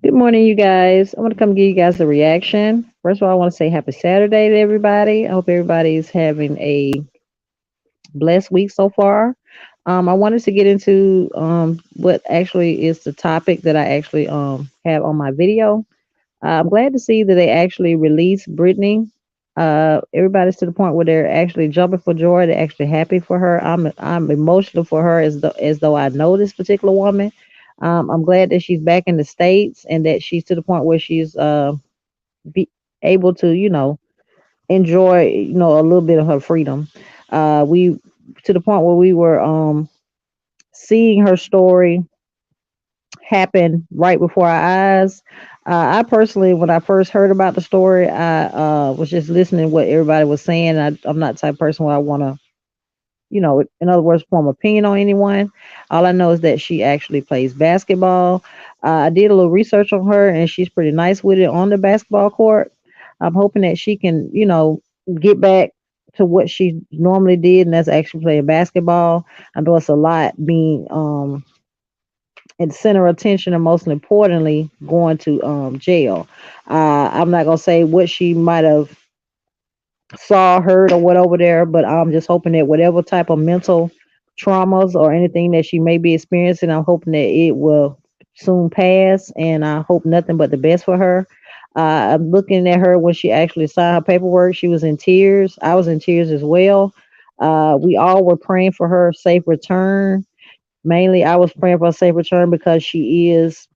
Good morning, you guys. I want to come give you guys a reaction. First of all, I want to say happy Saturday to everybody. I hope everybody's having a blessed week so far. I wanted to get into what actually is the topic that I actually have on my video. I'm glad to see that they actually released Brittney. Everybody's to the point where they're actually jumping for joy. They're actually happy for her. I'm emotional for her as though I know this particular woman. I'm glad that she's back in the states and that she's to the point where she's be able to enjoy a little bit of her freedom. We to the point where we were seeing her story happen right before our eyes. I personally, when I first heard about the story, I was just listening to what everybody was saying. I'm not the type of person where I want to, in other words, form opinion on anyone. All I know is that she actually plays basketball. I did a little research on her, and she's pretty nice with it on the basketball court. I'm hoping that she can, get back to what she normally did, and that's actually playing basketball. I know it's a lot being and center attention, and most importantly, going to jail. I'm not gonna say what she might have saw, heard, or what over there, but I'm just hoping that whatever type of mental traumas or anything that she may be experiencing, I'm hoping that it will soon pass, and I hope nothing but the best for her. I'm looking at her when she actually signed her paperwork. She was in tears. I was in tears as well. We all were praying for her safe return. Mainly, I was praying for a safe return because she is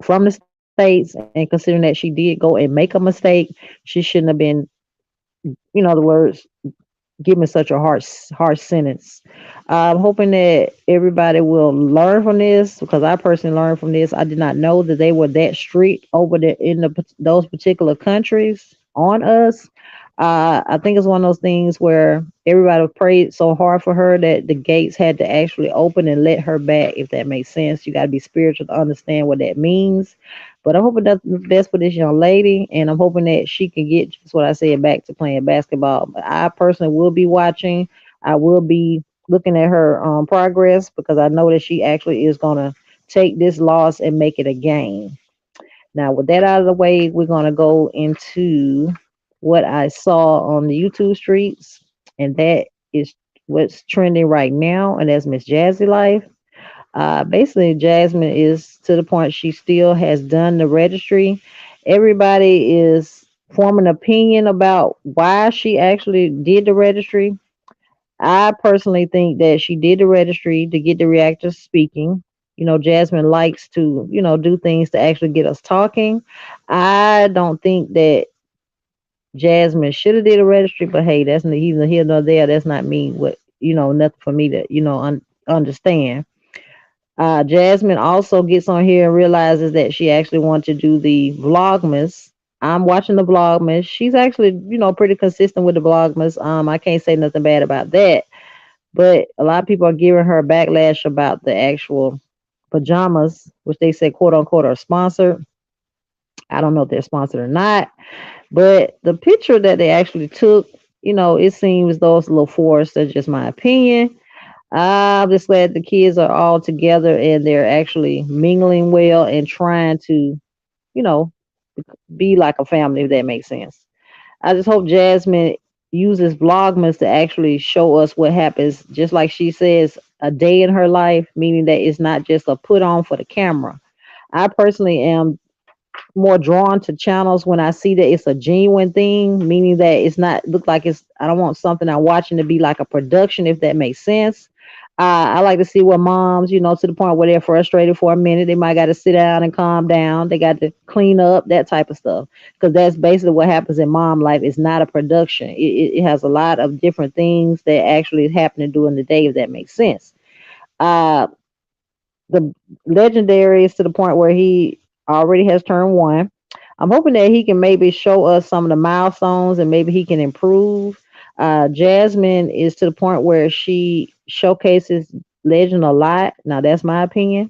from the states, and considering that she did go and make a mistake, she shouldn't have been, the words, given such a harsh sentence. I'm hoping that everybody will learn from this because I personally learned from this. I did not know that they were that strict over there in those particular countries on us. I think it's one of those things where everybody prayed so hard for her that the gates had to actually open and let her back, if that makes sense. You got to be spiritual to understand what that means. But I'm hoping that's the best for this young lady, and I'm hoping that she can get just what I said, back to playing basketball. But I personally will be watching. I will be looking at her progress because I know that she actually is going to take this loss and make it a game. Now, with that out of the way, we're going to go into what I saw on the YouTube streets, and that is what's trending right now, and that's Miss Jazzy Life. Basically, Jasmine is to the point she still has done the registry. Everybody is forming an opinion about why she actually did the registry. I personally think that she did the registry to get the reactors speaking. Jasmine likes to, do things to actually get us talking. I don't think that Jasmine should have did a registry, but hey, that's neither here nor there. That's not me. What nothing for me to understand. Jasmine also gets on here and realizes that she actually wants to do the vlogmas. I'm watching the vlogmas. She's actually, pretty consistent with the vlogmas. I can't say nothing bad about that. But a lot of people are giving her a backlash about the actual pajamas, which they say quote unquote are sponsored. I don't know if they're sponsored or not. But the picture that they actually took, it seems though it's a little forced. That's just my opinion. I'm just glad the kids are all together and they're actually mingling well and trying to, you know, be like a family, if that makes sense. I just hope Jasmine uses Vlogmas to actually show us what happens, just like she says, a day in her life, meaning that it's not just a put on for the camera. I personally am more drawn to channels when I see that it's a genuine thing, meaning that it's not look like it's. I don't want something I'm watching to be like a production, if that makes sense. I like to see what moms, to the point where they're frustrated for a minute, they might got to sit down and calm down. They got to clean up, that type of stuff, because that's basically what happens in mom life. It's not a production. It has a lot of different things that actually is happening during the day, if that makes sense. Uh, the legendary is to the point where he already has turned one. I'm hoping that he can maybe show us some of the milestones and maybe he can improve. Jasmine is to the point where she showcases legend a lot. Now that's my opinion.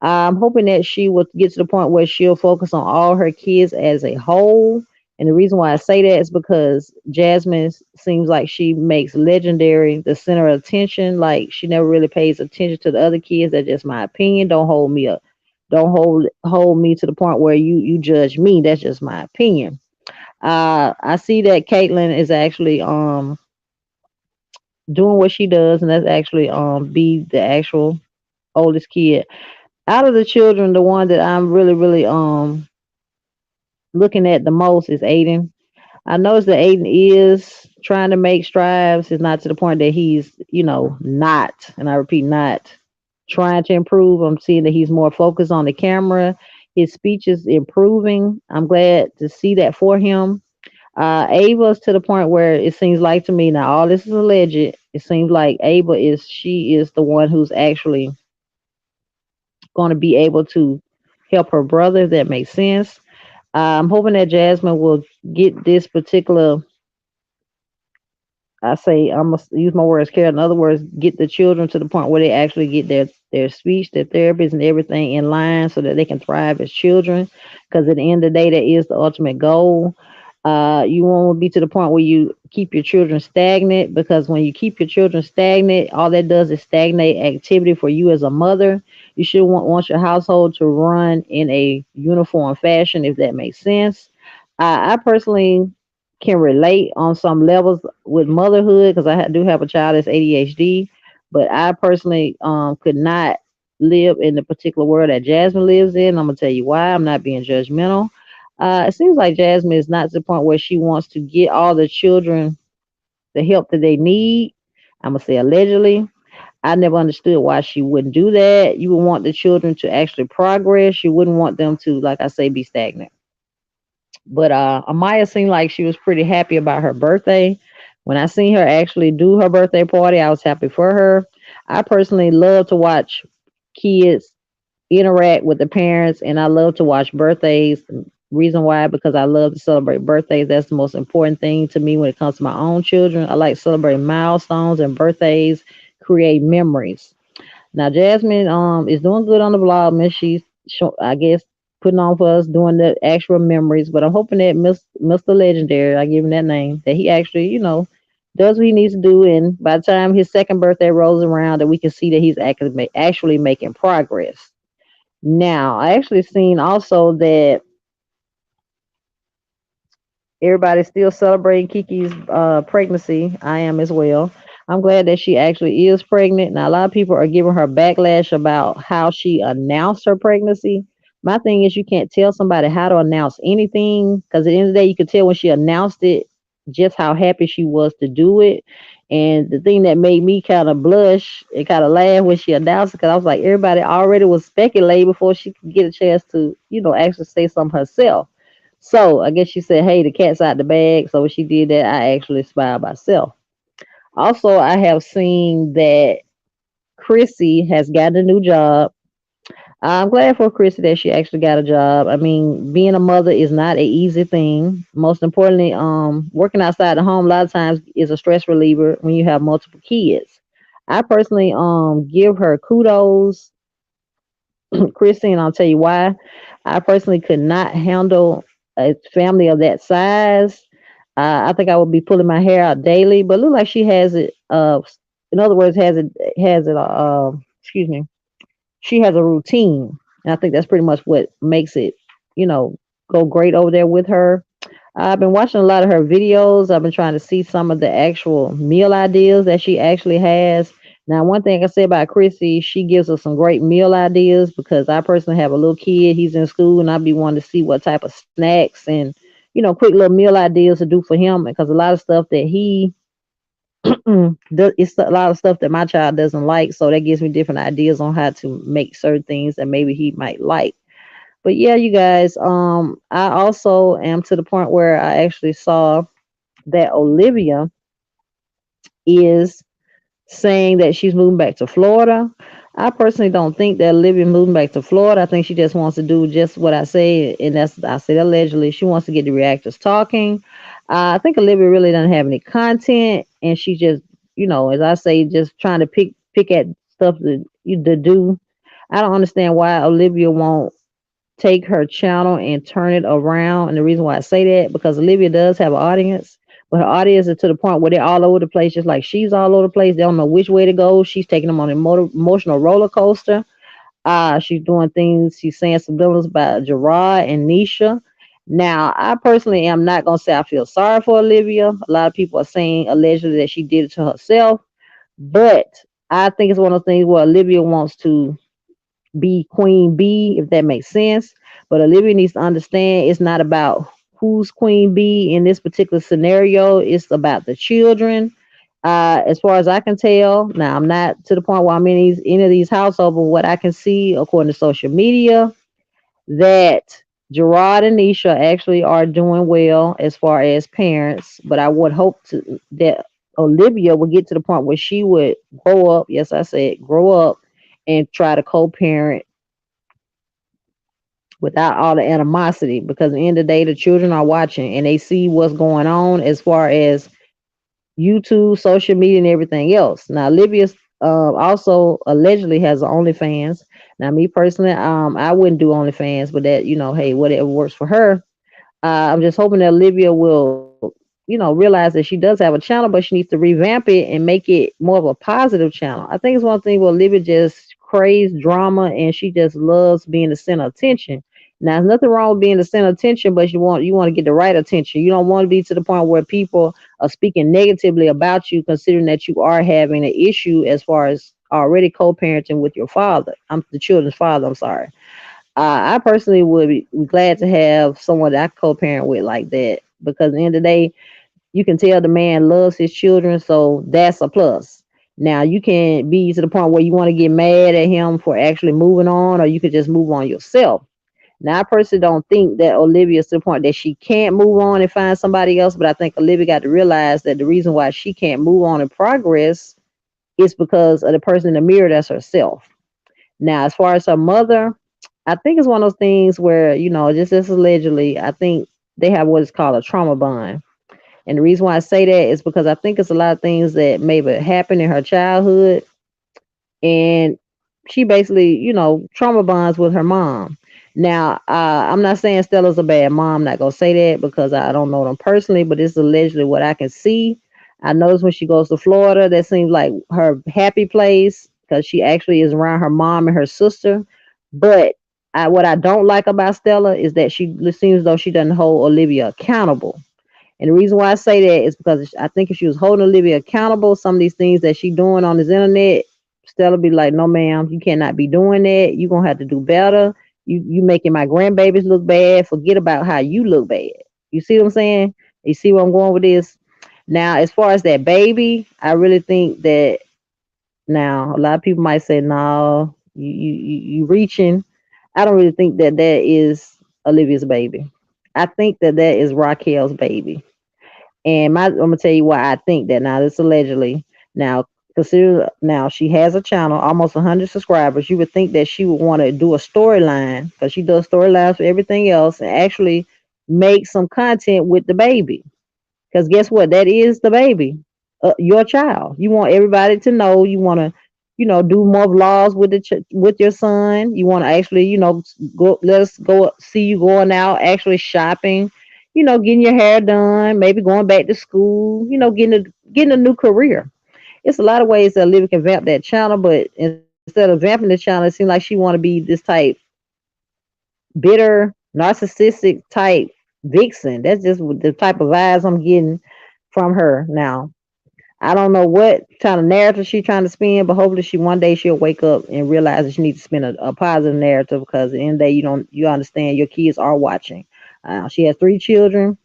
I'm hoping that she will get to the point where she'll focus on all her kids as a whole. And the reason why I say that is because Jasmine seems like she makes Legendary the center of attention. Like she never really pays attention to the other kids. That's just my opinion. Don't hold me up. Don't hold me to the point where you judge me. That's just my opinion. I see that Caitlyn is actually doing what she does, and that's actually be the actual oldest kid out of the children. The one that I'm really looking at the most is Aiden. I noticed that Aiden is trying to make strides. It's not to the point that he's, not, and I repeat, not trying to improve. I'm seeing that he's more focused on the camera. His speech is improving. I'm glad to see that for him. Ava's to the point where it seems like to me now, all this is alleged. It seems like Ava she is the one who's actually going to be able to help her brother. If that makes sense. I'm hoping that Jasmine will get this particular. I say I'm gonna use my words carefully. In other words, get the children to the point where they actually get their speech, their therapies, and everything in line so that they can thrive as children. Because at the end of the day, that is the ultimate goal. You won't be to the point where you keep your children stagnant, because when you keep your children stagnant, all that does is stagnate activity for you as a mother. You should want your household to run in a uniform fashion, if that makes sense. I personally can relate on some levels with motherhood because do have a child that's ADHD, but I personally could not live in the particular world that Jasmine lives in. I'm gonna tell you why. I'm not being judgmental. It seems like Jasmine is not to the point where she wants to get all the children the help that they need. I'm gonna say allegedly. I never understood why she wouldn't do that. You would want the children to actually progress. You wouldn't want them to, like I say, be stagnant. But Amaya seemed like she was pretty happy about her birthday. When I seen her actually do her birthday party, I was happy for her. I personally love to watch kids interact with the parents, and I love to watch birthdays. Reason why? Because I love to celebrate birthdays. That's the most important thing to me when it comes to my own children. I like celebrating milestones, and birthdays create memories. Now Jasmine is doing good on the blog, and she's I guess putting on for us doing the actual memories. But I'm hoping that Mr. Legendary, I give him that name, that he actually does what he needs to do, and by the time his second birthday rolls around, that we can see that he's actually making progress. Now I actually seen also that everybody's still celebrating Kiki's pregnancy. I am as well. I'm glad that she actually is pregnant. Now, a lot of people are giving her backlash about how she announced her pregnancy. My thing is, you can't tell somebody how to announce anything, because at the end of the day, you could tell when she announced it just how happy she was to do it. And the thing that made me kind of blush and kind of laugh when she announced it, because I was like, everybody already was speculating before she could get a chance to, actually say something herself. So I guess she said, "Hey, the cat's out the bag." So when she did that, I actually smiled myself. Also, I have seen that Chrissy has gotten a new job. I'm glad for Chrissy that she actually got a job. I mean, being a mother is not an easy thing. Most importantly, working outside the home a lot of times is a stress reliever when you have multiple kids. I personally give her kudos, Chrissy, and I'll tell you why. I personally could not handle a family of that size. I think I would be pulling my hair out daily, but look like she has it. In other words, has it. Excuse me. She has a routine, and I think that's pretty much what makes it, you know, go great over there with her. I've been watching a lot of her videos. I've been trying to see some of the actual meal ideas that she actually has. Now, one thing I can say about Chrissy, she gives us some great meal ideas, because I personally have a little kid. He's in school, and I'd be wanting to see what type of snacks and, quick little meal ideas to do for him, because a lot of stuff that he it's a lot of stuff that my child doesn't like. So that gives me different ideas on how to make certain things that maybe he might like. But yeah, you guys, I also am to the point where I actually saw that Olivia is saying that she's moving back to Florida. I personally don't think that Olivia moving back to Florida. I think she just wants to do just what I say, and that's I said allegedly. She wants to get the reactors talking. I think Olivia really doesn't have any content, and she just, as I say, just trying to pick at stuff to do. I don't understand why Olivia won't take her channel and turn it around. And the reason why I say that, because Olivia does have an audience, but her audience is to the point where they're all over the place, just like she's all over the place. They don't know which way to go. She's taking them on an emotional roller coaster. She's doing things. She's saying subliminals about Gerard and Nisha. Now, I personally am not gonna say I feel sorry for Olivia. A lot of people are saying allegedly that she did it to herself, but I think it's one of those things where Olivia wants to be queen bee, if that makes sense. But Olivia needs to understand it's not about who's queen bee in this particular scenario. It's about the children. As far as I can tell, now I'm not to the point where I'm in any of these households, but what I can see according to social media, that Gerard and Nisha actually are doing well as far as parents. But I would hope that Olivia would get to the point where she would grow up. Yes, I said grow up and try to co-parent without all the animosity, because at the end of the day the children are watching and they see what's going on as far as YouTube, social media, and everything else. Now Olivia also allegedly has an OnlyFans. Now me personally, I wouldn't do OnlyFans, but that, hey, whatever works for her. I'm just hoping that Olivia will, realize that she does have a channel, but she needs to revamp it and make it more of a positive channel. I think it's one thing where Olivia just craves drama and she just loves being the center of attention. Now, there's nothing wrong with being the center of attention, but you want to get the right attention. You don't want to be to the point where people are speaking negatively about you, considering that you are having an issue as far as already co-parenting with your father. I'm the children's father. I'm sorry. I personally would be glad to have someone that I co-parent with like that, because at the end of the day, you can tell the man loves his children, so that's a plus. Now you can be to the point where you want to get mad at him for actually moving on, or you could just move on yourself. Now I personally don't think that Olivia is to the point that she can't move on and find somebody else, but I think Olivia got to realize that the reason why she can't move on in progress is because of the person in the mirror, that's herself. Now, as far as her mother, I think it's one of those things where, just allegedly, I think they have what is called a trauma bond. And the reason why I say that is because I think it's a lot of things that maybe happened in her childhood, and she basically, trauma bonds with her mom. Now, I'm not saying Stella's a bad mom. I'm not gonna say that because I don't know them personally, but it's allegedly what I can see. I notice when she goes to Florida, that seems like her happy place because she actually is around her mom and her sister. But what I don't like about Stella is that she seems as though she doesn't hold Olivia accountable. And the reason why I say that is because I think if she was holding Olivia accountable, some of these things that she doing on this internet, Stella be like, "No, ma'am, you cannot be doing that. You gonna have to do better. You making my grandbabies look bad. Forget about how you look bad." You see what I'm saying? You see where I'm going with this? Now, as far as that baby, I really think that now a lot of people might say, "No, you reaching." I don't really think that that is Olivia's baby. I think that that is Raquel's baby. And I'm gonna tell you why I think that. Now this allegedly. Now consider, now she has a channel, almost 100 subscribers. You would think that she would want to do a storyline, because she does storylines for everything else, and actually make some content with the baby. Because guess what? That is the baby, your child. You want everybody to know. You want to, do more vlogs with with your son. You want to actually, go. Let us go see you going out, actually shopping. Getting your hair done, maybe going back to school. Getting a new career. It's a lot of ways that Olivia can vamp that channel, but instead of vamping the channel, it seems like she want to be this type bitter, narcissistic type vixen. That's just the type of vibes I'm getting from her now. I don't know what kind of narrative she's trying to spin, but hopefully she one day she'll wake up and realize that she needs to spin a positive narrative, because at the end of the day, you understand your kids are watching. She has 3 children.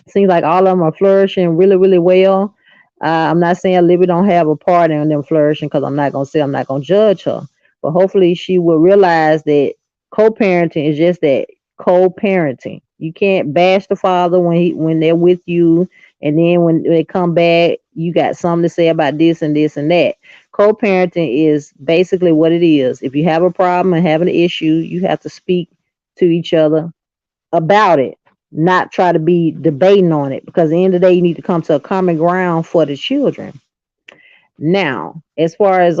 Seems like all of them are flourishing really, really well. I'm not saying Libby don't have a part in them flourishing, because I'm not gonna judge her. But hopefully she will realize that co-parenting is just that, co-parenting. You can't bash the father when they're with you, and then when they come back, you got something to say about this and this and that. Co-parenting is basically what it is. If you have a problem and have an issue, you have to speak to each other about it, not try to be debating on it, because at the end of the day, you need to come to a common ground for the children. Now, as far as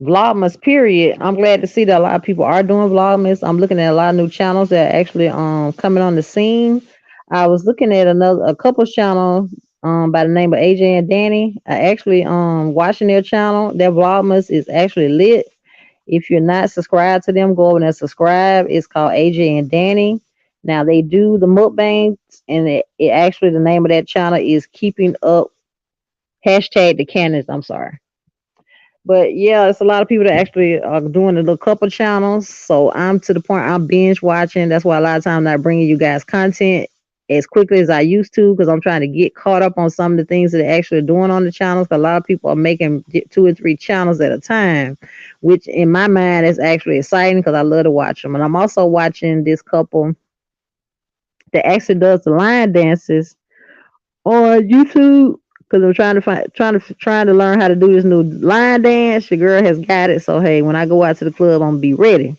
Vlogmas period, I'm glad to see that a lot of people are doing Vlogmas. I'm looking at a lot of new channels that are actually coming on the scene. I was looking at a couple channels. by the name of AJ and Danny. I actually watching their channel. Their vlogmas is actually lit. If you're not subscribed to them, go over and subscribe. It's called AJ and Danny. Now they do the mukbangs, and it actually the name of that channel is Keeping Up hashtag the Cannons. I'm sorry. But yeah, it's a lot of people that actually are doing the little couple channels. So I'm to the point I'm binge watching. That's why a lot of times I'm not bringing you guys content as quickly as I used to because I'm trying to get caught up on some of the things that they're actually doing on the channels. 'Cause a lot of people are making 2 or 3 channels at a time, which in my mind is actually exciting because I love to watch them. And I'm also watching this couple that actually does the line dances on YouTube because I'm trying to learn how to do this new line dance. Your girl has got it, so hey, when I go out to the club, I'm gonna be ready.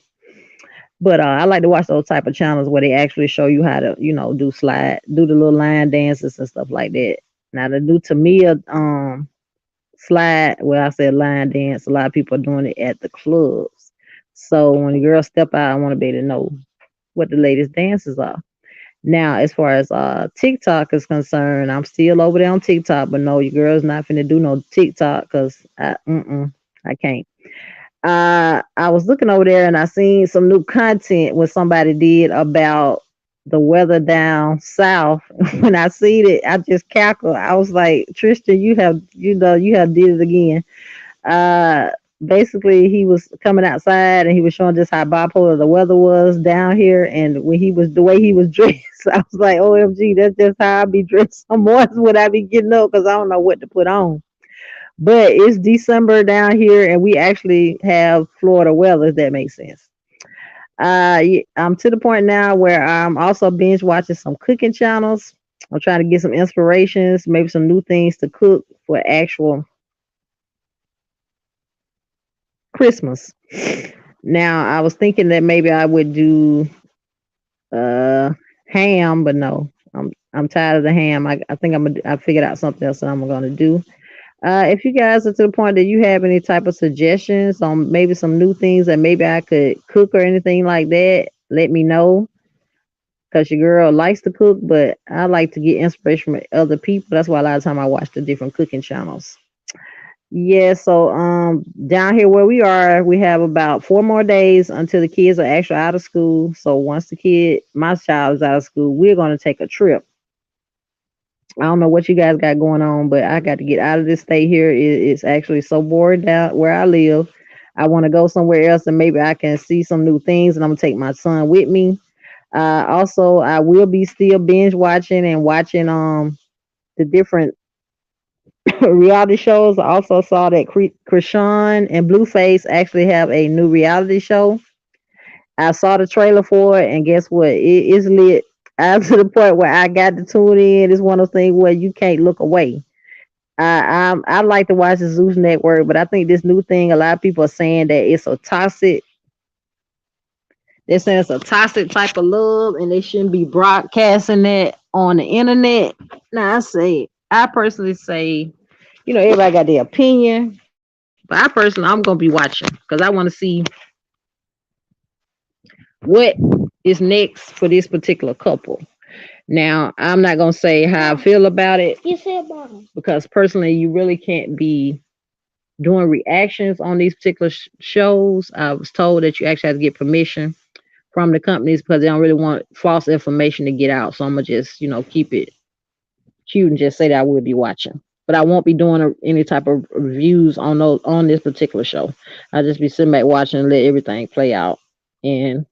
But I like to watch those type of channels where they actually show you how to, do the little line dances and stuff like that. Now to do Tamia slide, well, I said line dance. A lot of people are doing it at the clubs. So when the girls step out, I want to be able to know what the latest dances are. Now, as far as TikTok is concerned, I'm still over there on TikTok, but no, your girl's not finna do no TikTok because I can't. I was looking over there and I seen some new content what somebody did about the weather down south. When I seen it, I just cackled. I was like, Tristan, you have did it again. Uh, basically, he was coming outside and he was showing just how bipolar the weather was down here. And when he was the way he was dressed, I was like, OMG, that's just how I be dressed. Some mornings when I be getting up because I don't know what to put on. But it's December down here, and we actually have Florida weather. If that makes sense. I'm to the point now where I'm also binge watching some cooking channels. I'm trying to get some inspirations, maybe some new things to cook for actual Christmas. Now, I was thinking that maybe I would do uh ham, but no. I'm tired of the ham. I think I figured out something else that I'm gonna do. If you guys are to the point that you have any type of suggestions on maybe some new things that maybe I could cook or anything like that, let me know. Cause your girl likes to cook, but I like to get inspiration from other people. That's why a lot of time I watch the different cooking channels. Yeah, so down here where we are, we have about 4 more days until the kids are actually out of school. So once my child is out of school, we're gonna take a trip. I don't know what you guys got going on, but I got to get out of this state here. It's actually so bored down where I live. I want to go somewhere else and maybe I can see some new things and I'm gonna take my son with me. Also I will be still binge watching and watching the different reality shows. I also saw that Krishan and Blueface actually have a new reality show. I saw the trailer for it, and guess what? It is lit. I'm to the point where I got to tune in. It's one of those things where you can't look away. I like to watch the Zeus Network, but I think this new thing, a lot of people are saying that it's a toxic. They're saying it's a toxic type of love, and they shouldn't be broadcasting that on the internet. Now, I personally say, everybody got their opinion, but I'm gonna be watching because I want to see what is next for this particular couple. Now, I'm not gonna say how I feel about it because personally, you really can't be doing reactions on these particular shows. I was told that you actually have to get permission from the companies because they don't really want false information to get out. So I'm gonna just, keep it cute and just say that I will be watching. But I won't be doing any type of reviews on this particular show. I'll just be sitting back watching and let everything play out. And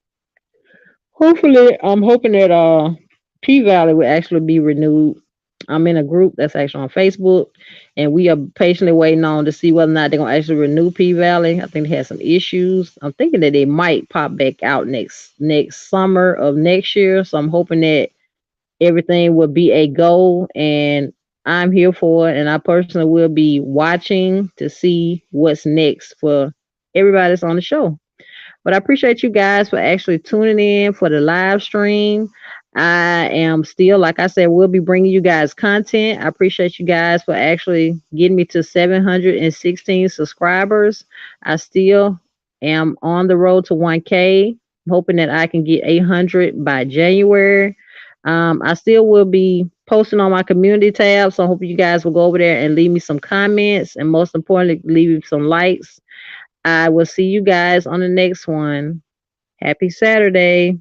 hopefully, I'm hoping that P Valley will actually be renewed. I'm in a group that's actually on Facebook, and we are patiently waiting on to see whether or not they're gonna actually renew P Valley. I think they had some issues. I'm thinking that they might pop back out next summer of next year. So I'm hoping that everything will be a go, and I'm here for it. And I personally will be watching to see what's next for everybody that's on the show. But I appreciate you guys for actually tuning in for the live stream. I am still, like I said, we'll be bringing you guys content. I appreciate you guys for actually getting me to 716 subscribers. I still am on the road to 1K. I'm hoping that I can get 800 by January. I still will be posting on my community tab. So I hope you guys will go over there and leave me some comments, and most importantly, leave me some likes. I will see you guys on the next one. Happy Saturday.